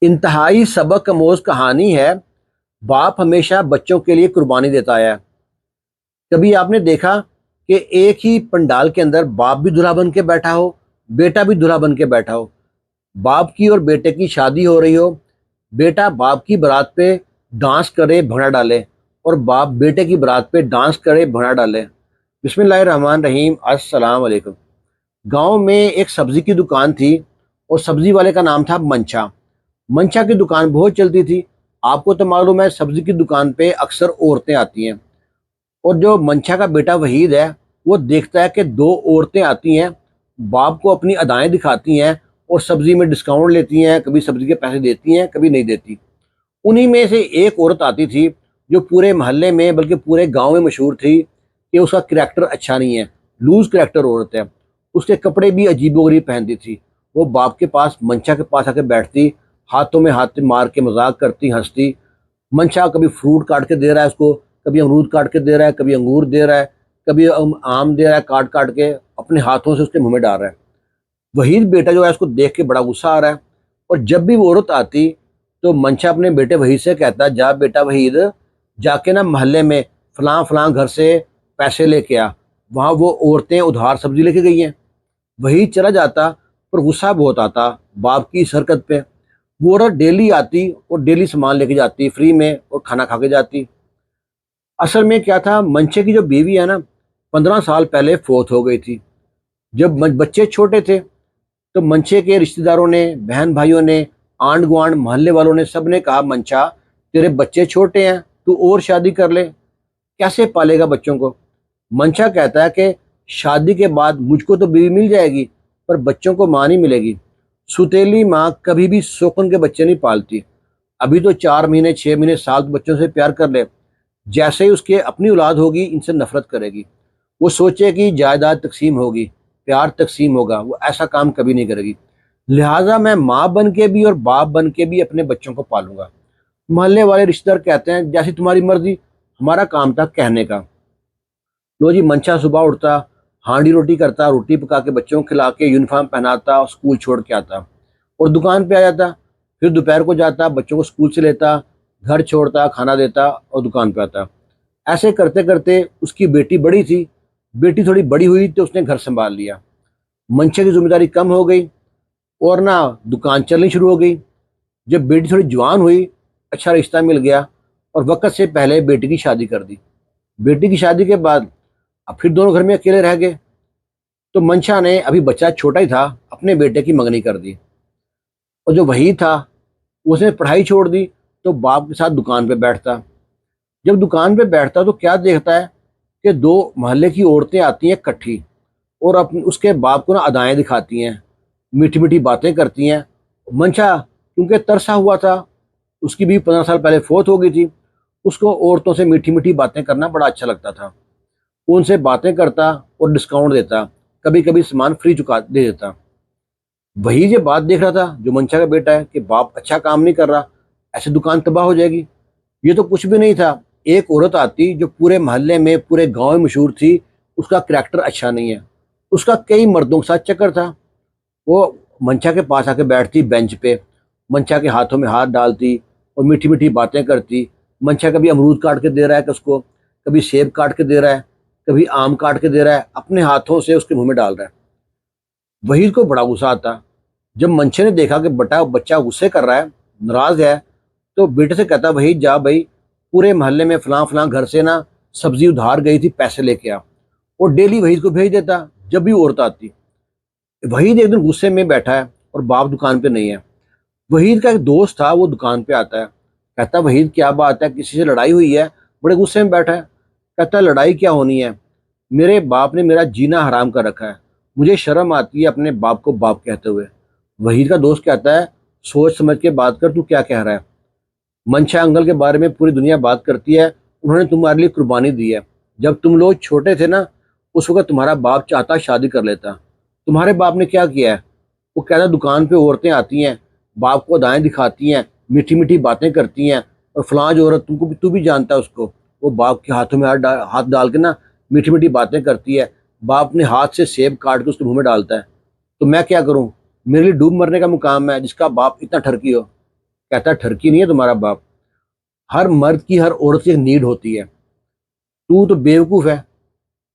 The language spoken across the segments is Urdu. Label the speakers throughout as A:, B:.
A: انتہائی سبق آموز کہانی ہے۔ باپ ہمیشہ بچوں کے لیے قربانی دیتا ہے۔ کبھی آپ نے دیکھا کہ ایک ہی پنڈال کے اندر باپ بھی دلہا بن کے بیٹھا ہو، بیٹا بھی دلہا بن کے بیٹھا ہو، باپ کی اور بیٹے کی شادی ہو رہی ہو، بیٹا باپ کی برات پہ ڈانس کرے بھنگڑا ڈالے اور باپ بیٹے کی برات پہ ڈانس کرے بھنگڑا ڈالے۔ بسم اللہ الرحمن الرحیم، السلام علیکم۔ گاؤں میں ایک سبزی کی دکان تھی اور سبزی والے کا نام تھا منچا۔ منچا کی دکان بہت چلتی تھی۔ آپ کو تو معلوم ہے سبزی کی دکان پہ اکثر عورتیں آتی ہیں، اور جو منچا کا بیٹا وحید ہے وہ دیکھتا ہے کہ دو عورتیں آتی ہیں، باپ کو اپنی ادائیں دکھاتی ہیں اور سبزی میں ڈسکاؤنٹ لیتی ہیں، کبھی سبزی کے پیسے دیتی ہیں کبھی نہیں دیتی۔ انہی میں سے ایک عورت آتی تھی جو پورے محلے میں بلکہ پورے گاؤں میں مشہور تھی کہ اس کا کریکٹر اچھا نہیں ہے، لوز کریکٹر عورت ہے۔ اس کے کپڑے بھی عجیب و غریب پہنتی تھی۔ وہ باپ کے پاس منچا کے پاس آ کے بیٹھتی، ہاتھوں میں ہاتھ مار کے مذاق کرتی، ہنستی۔ منچا کبھی فروٹ کاٹ کے دے رہا ہے اس کو، کبھی امرود کاٹ کے دے رہا ہے، کبھی انگور دے رہا ہے، کبھی آم دے رہا ہے کاٹ کاٹ کے اپنے ہاتھوں سے اس کے منہ میں ڈال رہا ہے۔ وحید بیٹا جو ہے اس کو دیکھ کے بڑا غصہ آ رہا ہے، اور جب بھی وہ عورت آتی تو منچا اپنے بیٹے وحید سے کہتا، جا بیٹا وحید، جا کے نا محلے میں فلاں فلاں گھر سے پیسے لے کے آ، وہاں وہ عورتیں ادھار سبزی لے کے گئی ہیں۔ وحید چلا جاتا پر غصہ بہت آتا باپ کی اس حرکت پہ۔ وہ عورت ڈیلی آتی اور ڈیلی سامان لے کے جاتی فری میں اور کھانا کھا کے جاتی۔ اصل میں کیا تھا، منچے کی جو بیوی ہے نا، 15 سال پہلے فوت ہو گئی تھی۔ جب بچے چھوٹے تھے تو منچے کے رشتہ داروں نے، بہن بھائیوں نے، آنڈ گوانڈ محلے والوں نے سب نے کہا، منچا تیرے بچے چھوٹے ہیں، تو اور شادی کر لے، کیسے پالے گا بچوں کو؟ منچا کہتا ہے کہ شادی کے بعد مجھ کو تو بیوی مل جائے گی پر بچوں کو ماں نہیں ملے گی۔ ستیلی ماں کبھی بھی سوکن کے بچے نہیں پالتی۔ ابھی تو 4 مہینے 6 مہینے سال بچوں سے پیار کر لے، جیسے ہی اس کے اپنی اولاد ہوگی ان سے نفرت کرے گی۔ وہ سوچے کہ جائیداد تقسیم ہوگی، پیار تقسیم ہوگا، وہ ایسا کام کبھی نہیں کرے گی۔ لہٰذا میں ماں بن کے بھی اور باپ بن کے بھی اپنے بچوں کو پالوں گا۔ محلے والے رشتہ دار کہتے ہیں، جیسی تمہاری مرضی، ہمارا کام تھا کہنے کا۔ لو جی، منچا صبح اٹھتا، ہانڈی روٹی کرتا، روٹی پکا کے بچوں کو کھلا کے یونیفارم پہناتا اور اسکول چھوڑ کے آتا، اور دکان پہ آ جاتا۔ پھر دوپہر کو جاتا، بچوں کو اسکول سے لیتا، گھر چھوڑتا، کھانا دیتا اور دکان پہ آتا۔ ایسے کرتے کرتے اس کی بیٹی بڑی تھی، بیٹی تھوڑی بڑی ہوئی تو اس نے گھر سنبھال لیا، منچے کی ذمہ داری کم ہو گئی اور نہ دکان چلنی شروع ہو گئی۔ جب بیٹی تھوڑی جوان ہوئی، اچھا رشتہ مل گیا اور وقت سے پہلے بیٹی کی شادی کر دی۔ بیٹی کی شادی کے بعد اب پھر دونوں گھر میں اکیلے رہ گئے، تو منشا نے، ابھی بچہ چھوٹا ہی تھا، اپنے بیٹے کی منگنی کر دی، اور جو وحید تھا اس نے پڑھائی چھوڑ دی تو باپ کے ساتھ دکان پہ بیٹھتا۔ جب دکان پہ بیٹھتا تو کیا دیکھتا ہے کہ دو محلے کی عورتیں آتی ہیں کٹھی، اور اس کے باپ کو نا ادائیں دکھاتی ہیں، میٹھی میٹھی باتیں کرتی ہیں۔ منشا کیونکہ ترسا ہوا تھا، اس کی بھی 15 سال پہلے فوت ہو گئی تھی، اس کو عورتوں سے میٹھی میٹھی باتیں کرنا بڑا اچھا لگتا تھا۔ وہ ان سے باتیں کرتا اور ڈسکاؤنٹ دیتا، کبھی کبھی سامان فری چکا دے دیتا۔ وہی یہ بات دیکھ رہا تھا جو منچا کا بیٹا ہے کہ باپ اچھا کام نہیں کر رہا، ایسے دکان تباہ ہو جائے گی۔ یہ تو کچھ بھی نہیں تھا، ایک عورت آتی جو پورے محلے میں پورے گاؤں میں مشہور تھی، اس کا کریکٹر اچھا نہیں ہے، اس کا کئی مردوں کے ساتھ چکر تھا۔ وہ منچا کے پاس آ کے بیٹھتی بینچ پہ، منچا کے ہاتھوں میں ہاتھ ڈالتی اور میٹھی میٹھی باتیں کرتی۔ منچا کبھی امرود کاٹ کے دے رہا ہے کہ اس کو، کبھی سیب کاٹ کے دے رہا ہے، کبھی آم کاٹ کے دے رہا ہے، اپنے ہاتھوں سے اس کے منہ میں ڈال رہا ہے۔ وحید کو بڑا غصہ آتا۔ جب منچے نے دیکھا کہ بچہ غصے کر رہا ہے، ناراض ہے، تو بیٹے سے کہتا، وحید جا بھائی، پورے محلے میں فلاں فلاں گھر سے نا سبزی ادھار گئی تھی، پیسے لے کے آ، اور ڈیلی وحید کو بھیج دیتا جب بھی عورت آتی۔ وحید ایک دن غصے میں بیٹھا ہے اور باپ دکان پہ نہیں ہے۔ وحید کا ایک دوست تھا، وہ دکان پہ آتا ہے، کہتا، وحید کیا بات ہے، کسی سے لڑائی ہوئی ہے، بڑے غصے میں بیٹھا ہے؟ کہتا، لڑائی کیا ہونی ہے، میرے باپ نے میرا جینا حرام کر رکھا ہے، مجھے شرم آتی ہے اپنے باپ کو باپ کہتے ہوئے۔ وحید کا دوست کہتا ہے، سوچ سمجھ کے بات کر، تو کیا کہہ رہا ہے؟ منشا انکل کے بارے میں پوری دنیا بات کرتی ہے، انہوں نے تمہارے لیے قربانی دی ہے، جب تم لوگ چھوٹے تھے نا، اس وقت تمہارا باپ چاہتا شادی کر لیتا، تمہارے باپ نے کیا کیا ہے؟ وہ کہتا، دکان پہ عورتیں آتی ہیں، باپ کو ادائیں دکھاتی ہیں، میٹھی میٹھی باتیں کرتی ہیں، اور فلاں جو عورت تو بھی جانتا ہے اس کو، وہ باپ کے ہاتھوں میں ہاتھ ڈال کے نا میٹھی میٹھی باتیں کرتی ہے، باپ اپنے ہاتھ سے سیب کاٹ کے اس کے منہ میں ڈالتا ہے۔ تو میں کیا کروں؟ میرے لیے ڈوب مرنے کا مقام ہے، جس کا باپ اتنا ٹھرکی ہو۔ کہتا ہے ٹھرکی نہیں ہے تمہارا باپ، ہر مرد کی ہر عورت کی ایک نیڈ ہوتی ہے، تو بیوقوف ہے،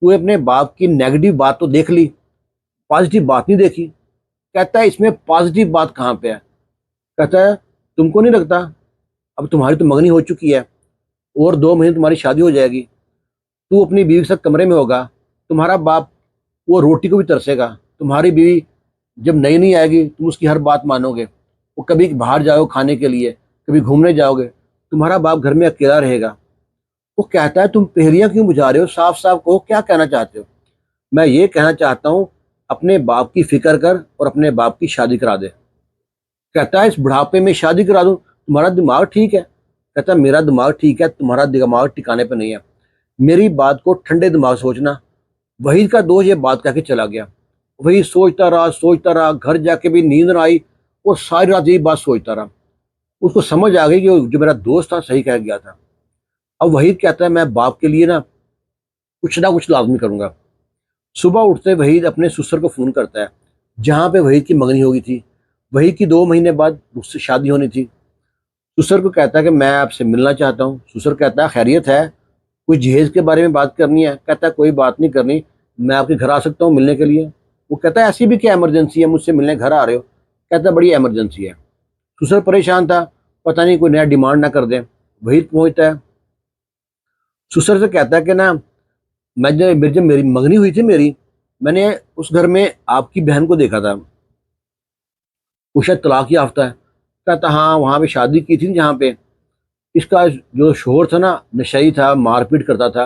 A: تو اپنے باپ کی نیگیٹو بات تو دیکھ لی، پازیٹیو بات نہیں دیکھی۔ کہتا ہے اس میں پازیٹیو بات کہاں پہ ہے؟ کہتا ہے تم کو نہیں لگتا اب تمہاری تو منگنی ہو چکی ہے، اور 2 مہینے تمہاری شادی ہو جائے گی، تو اپنی بیوی کے ساتھ کمرے میں ہوگا، تمہارا باپ وہ روٹی کو بھی ترسے گا، تمہاری بیوی جب نئی نئی آئے گی تم اس کی ہر بات مانو گے، وہ کبھی باہر جاؤ کھانے کے لیے، کبھی گھومنے جاؤ گے، تمہارا باپ گھر میں اکیلا رہے گا۔ وہ کہتا ہے تم پہریاں کیوں بجھا رہے ہو، صاف صاف کہو کیا کہنا چاہتے ہو؟ میں یہ کہنا چاہتا ہوں اپنے باپ کی فکر کر اور اپنے باپ کی شادی کرا دے۔ کہتا ہے اس بڑھاپے میں شادی کرا دوں، تمہارا دماغ ٹھیک ہے؟ کہتا ہے میرا دماغ ٹھیک ہے، تمہارا دماغ ٹھکانے پہ نہیں ہے، میری بات کو ٹھنڈے دماغ سے سوچنا۔ وحید کا دوست یہ بات کہہ کے چلا گیا، وہی سوچتا رہا، گھر جا کے بھی نیند نہ آئی، اور ساری رات یہی بات سوچتا رہا۔ اس کو سمجھ آ گئی کہ جو میرا دوست تھا صحیح کہہ گیا تھا۔ اب وحید کہتا ہے میں باپ کے لیے نا کچھ نہ کچھ لازمی کروں گا۔ صبح اٹھتے وحید اپنے سسر کو فون کرتا ہے جہاں پہ وحید کی منگنی ہوگی تھی، وحید کی 2 مہینے بعد اس سے شادی ہونی تھی۔ سسر کو کہتا ہے کہ میں آپ سے ملنا چاہتا ہوں۔ سسر کہتا ہے خیریت ہے، کوئی جہیز کے بارے میں بات کرنی ہے؟ کہتا ہے کوئی بات نہیں کرنی، میں آپ کے گھر آ سکتا ہوں ملنے کے لیے؟ وہ کہتا ہے ایسی بھی کیا ایمرجنسی ہے، مجھ سے ملنے گھر آ رہے ہو؟ کہتا ہے بڑی ایمرجنسی ہے۔ سسر پریشان تھا، پتہ نہیں کوئی نیا ڈیمانڈ نہ کر دیں۔ وحید پہنچتا ہے، سسر سے کہتا ہے کہ نا جب میری منگنی ہوئی تھی میں نے اس گھر میں آپ کی بہن کو دیکھا تھا، وہ شاید طلاق یافتہ ہے۔ کہتا ہاں وہاں پہ شادی کی تھی جہاں پہ اس کا جو شوہر تھا نا نشئی تھا، مار پیٹ کرتا تھا،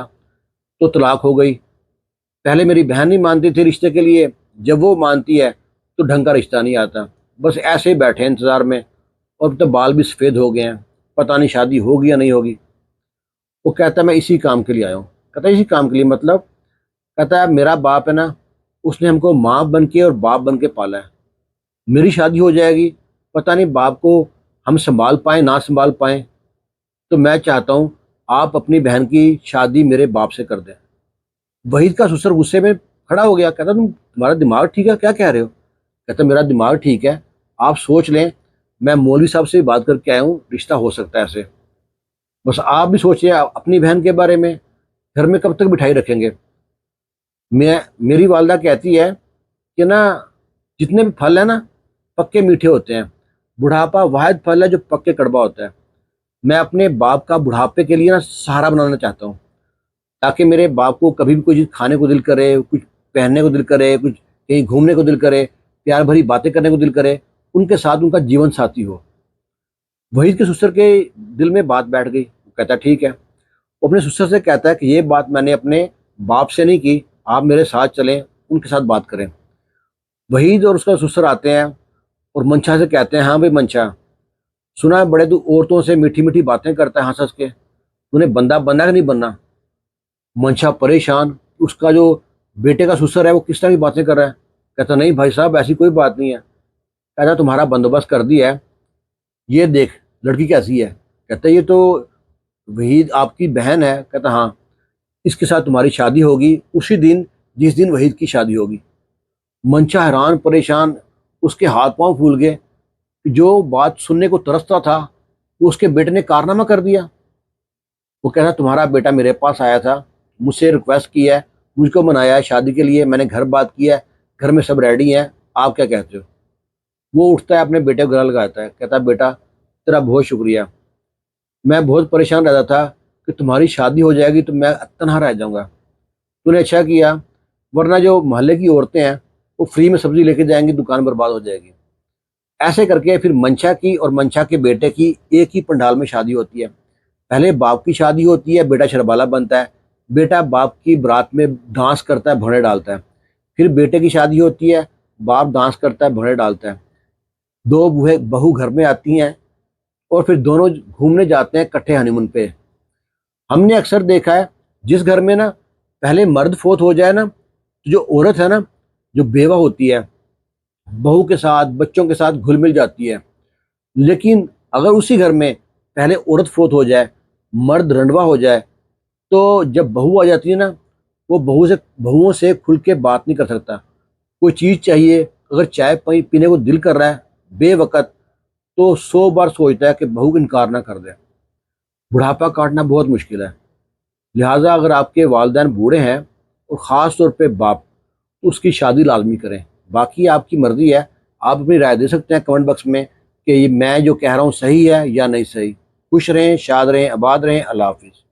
A: تو طلاق ہو گئی۔ پہلے میری بہن نہیں مانتی تھی رشتے کے لیے، جب وہ مانتی ہے تو ڈھنگ کا رشتہ نہیں آتا، بس ایسے ہی بیٹھے ہیں انتظار میں، اور اب تو بال بھی سفید ہو گئے ہیں، پتہ نہیں شادی ہوگی یا نہیں ہوگی۔ وہ کہتا ہے میں اسی کام کے لیے آیا ہوں۔ کہتا ہے اسی کام کے لیے مطلب؟ کہتا ہے میرا باپ ہے نا، اس نے ہم کو ماں بن کے اور باپ بن کے پالا ہے، میری شادی ہو جائے گی، پتہ نہیں باپ کو ہم سنبھال پائیں نہ سنبھال پائیں، تو میں چاہتا ہوں آپ اپنی بہن کی شادی میرے باپ سے کر دیں۔ وحید کا سسر غصے میں کھڑا ہو گیا، کہتا تمہارا دماغ ٹھیک ہے، کیا کہہ رہے ہو؟ کہتا میرا دماغ ٹھیک ہے، آپ سوچ لیں، میں مولوی صاحب سے بات کر کے آیا ہوں، رشتہ ہو سکتا ہے ایسے، بس آپ بھی سوچیں اپنی بہن کے بارے میں، گھر میں کب تک بٹھائی رکھیں گے؟ میری والدہ کہتی ہے کہ نا جتنے بھی پھل ہیں نا پکے میٹھے ہوتے ہیں، بڑھاپا واحد پھل ہے جو پکے کڑوا ہوتا ہے۔ میں اپنے باپ کا بڑھاپے کے لیے نا سہارا بنانا چاہتا ہوں، تاکہ میرے باپ کو کبھی بھی کوئی چیز کھانے کو دل کرے، کچھ پہننے کو دل کرے، کچھ کہیں گھومنے کو دل کرے، پیار بھری باتیں کرنے کو دل کرے، ان کے ساتھ ان کا جیون ساتھی ہو۔ وحید کے سسر کے دل میں بات بیٹھ گئی، وہ کہتا ٹھیک ہے۔ وہ اپنے سسر سے کہتا ہے کہ یہ بات میں نے اپنے باپ سے نہیں کی، آپ میرے ساتھ چلیں، ان کے ساتھ بات کریں۔ وحید اور اس کا سسر آتے ہیں اور منشا سے کہتے ہیں ہاں بھائی منشا، سنا ہے بڑے تو عورتوں سے میٹھی میٹھی باتیں کرتا ہے ہنس ہنس کے، انہیں بندہ بننا کہ نہیں بننا؟ منشا پریشان، اس کا جو بیٹے کا سسر ہے وہ کس طرح کی باتیں کر رہا ہے؟ کہتا نہیں بھائی صاحب ایسی کوئی بات نہیں ہے۔ کہتا تمہارا بندوبست کر دیا ہے، یہ دیکھ لڑکی کیسی ہے؟ کہتا یہ تو وحید آپ کی بہن ہے۔ کہتا ہاں، اس کے ساتھ تمہاری شادی ہوگی اسی دن جس دن وحید کی شادی ہوگی۔ منشا حیران پریشان، اس کے ہاتھ پاؤں پھول گئے، جو بات سننے کو ترستا تھا وہ اس کے بیٹے نے کارنامہ کر دیا۔ وہ کہتا تمہارا بیٹا میرے پاس آیا تھا، مجھ سے ریکویسٹ کی ہے، مجھ کو منایا ہے شادی کے لیے، میں نے گھر بات کیا ہے، گھر میں سب ریڈی ہیں، آپ کیا کہتے ہو؟ وہ اٹھتا ہے اپنے بیٹے کو گلا لگاتا ہے، کہتا بیٹا تیرا بہت شکریہ، میں بہت پریشان رہتا تھا کہ تمہاری شادی ہو جائے گی تو میں تنہا رہ جاؤں گا، تو نے اچھا کیا، ورنہ جو محلے کی عورتیں ہیں وہ فری میں سبزی لے کے جائیں گی، دکان برباد ہو جائے گی۔ ایسے کر کے پھر منشا کی اور منشا کے بیٹے کی ایک ہی پنڈال میں شادی ہوتی ہے۔ پہلے باپ کی شادی ہوتی ہے، بیٹا شربالا بنتا ہے، بیٹا باپ کی برات میں ڈانس کرتا ہے، بھونے ڈالتا ہے۔ پھر بیٹے کی شادی ہوتی ہے، باپ ڈانس کرتا ہے، بھونے ڈالتا ہے، دو بہو گھر میں آتی ہیں، اور پھر دونوں گھومنے جاتے ہیں کٹھے ہنی مون پہ۔ ہم نے اکثر دیکھا ہے جس گھر میں نا پہلے مرد فوت ہو جائے نا، تو جو عورت ہے نا، جو بیوہ ہوتی ہے، بہو کے ساتھ بچوں کے ساتھ گھل مل جاتی ہے، لیکن اگر اسی گھر میں پہلے عورت فوت ہو جائے، مرد رنڈوا ہو جائے، تو جب بہو آ جاتی ہے نا، وہ بہوؤں سے کھل کے بات نہیں کر سکتا۔ کوئی چیز چاہیے، اگر چائے پینے کو دل کر رہا ہے بے وقت، تو 100 بار سوچتا ہے کہ بہو انکار نہ کر دے۔ بڑھاپا کاٹنا بہت مشکل ہے، لہٰذا اگر آپ کے والدین بوڑھے ہیں اور خاص طور پہ باپ، تو اس کی شادی لازمی کریں۔ باقی آپ کی مرضی ہے، آپ اپنی رائے دے سکتے ہیں کمنٹ باکس میں کہ یہ میں جو کہہ رہا ہوں صحیح ہے یا نہیں صحیح۔ خوش رہیں، شاد رہیں، آباد رہیں۔ اللہ حافظ۔